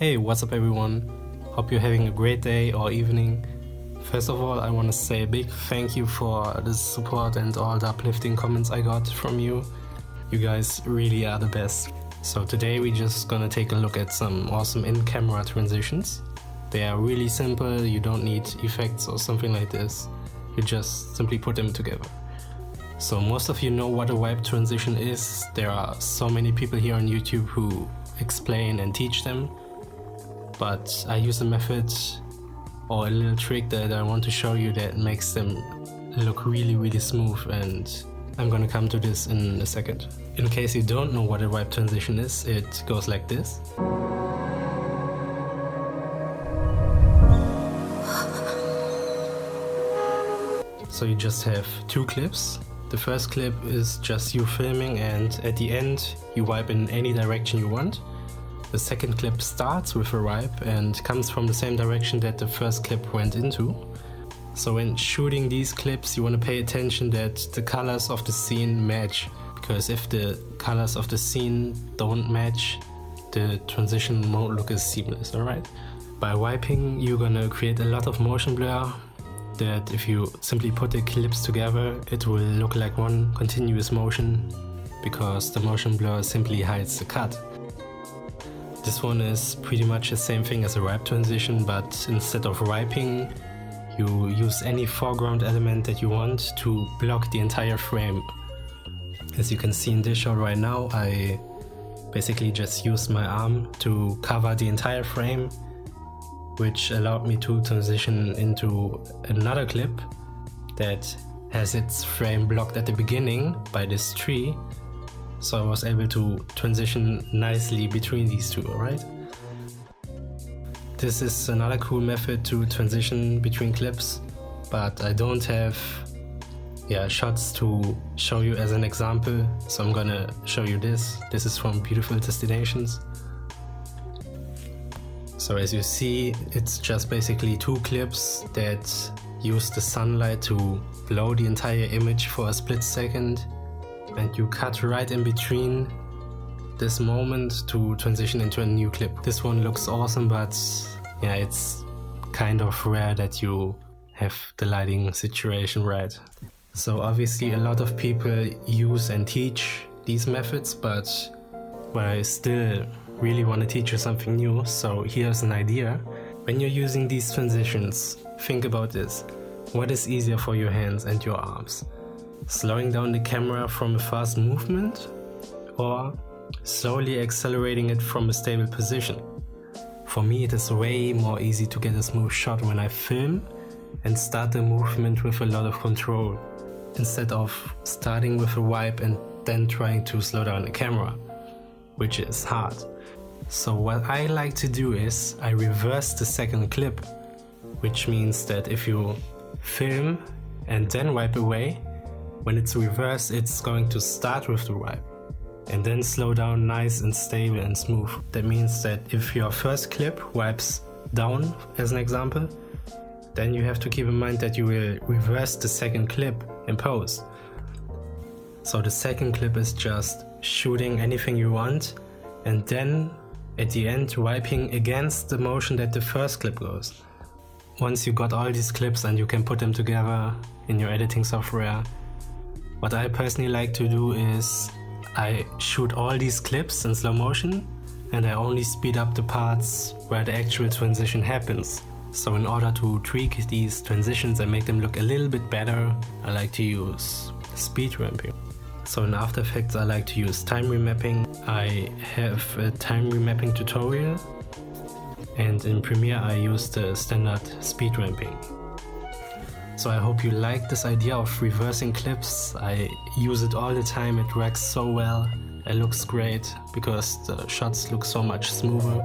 Hey, what's up everyone? Hope you're having a great day or evening. First of all, I want to say a big thank you for the support and all the uplifting comments I got from you. You guys really are the best. So today we're just gonna take a look at some awesome in-camera transitions. They are really simple, you don't need effects or something like this. You just simply put them together. So most of you know what a wipe transition is. There are so many people here on YouTube who explain and teach them. But I use a method or a little trick that I want to show you that makes them look really smooth, and I'm gonna come to this in a second. In case you don't know what a wipe transition is, it goes like this. So you just have two clips. The first clip is just you filming, and at the end you wipe in any direction you want. The second clip starts with a wipe and comes from the same direction that the first clip went into. So when shooting these clips, you want to pay attention that the colors of the scene match, because if the colors of the scene don't match, the transition won't look as seamless, alright? By wiping, you're gonna create a lot of motion blur that if you simply put the clips together, it will look like one continuous motion, because the motion blur simply hides the cut. This one is pretty much the same thing as a wipe transition, but instead of wiping, you use any foreground element that you want to block the entire frame. As you can see in this shot right now, I basically just used my arm to cover the entire frame, which allowed me to transition into another clip that has its frame blocked at the beginning by this tree. So I was able to transition nicely between these two, alright? This is another cool method to transition between clips, but I don't have shots to show you as an example, so I'm gonna show you this. This is from Beautiful Destinations. So as you see, it's just basically two clips that use the sunlight to blow the entire image for a split second, and you cut right in between this moment to transition into a new clip. This one looks awesome, but yeah, it's kind of rare that you have the lighting situation right. So obviously a lot of people use and teach these methods, but I still really want to teach you something new, so here's an idea. When you're using these transitions, think about this. What is easier for your hands and your arms? Slowing down the camera from a fast movement, or slowly accelerating it from a stable position? For me, it is way more easy to get a smooth shot when I film and start the movement with a lot of control, instead of starting with a wipe and then trying to slow down the camera, which is hard. So what I like to do is I reverse the second clip, which means that if you film and then wipe away, when it's reversed, it's going to start with the wipe and then slow down nice and stable and smooth. That means that if your first clip wipes down, as an example, then you have to keep in mind that you will reverse the second clip in post. So the second clip is just shooting anything you want, and then at the end wiping against the motion that the first clip goes. Once you got all these clips and you can put them together in your editing software, what I personally like to do is I shoot all these clips in slow motion, and I only speed up the parts where the actual transition happens. So in order to tweak these transitions and make them look a little bit better, I like to use speed ramping. So in After Effects, I like to use time remapping. I have a time remapping tutorial, and in Premiere I use the standard speed ramping. So I hope you like this idea of reversing clips. I use it all the time, it works so well. It looks great because the shots look so much smoother.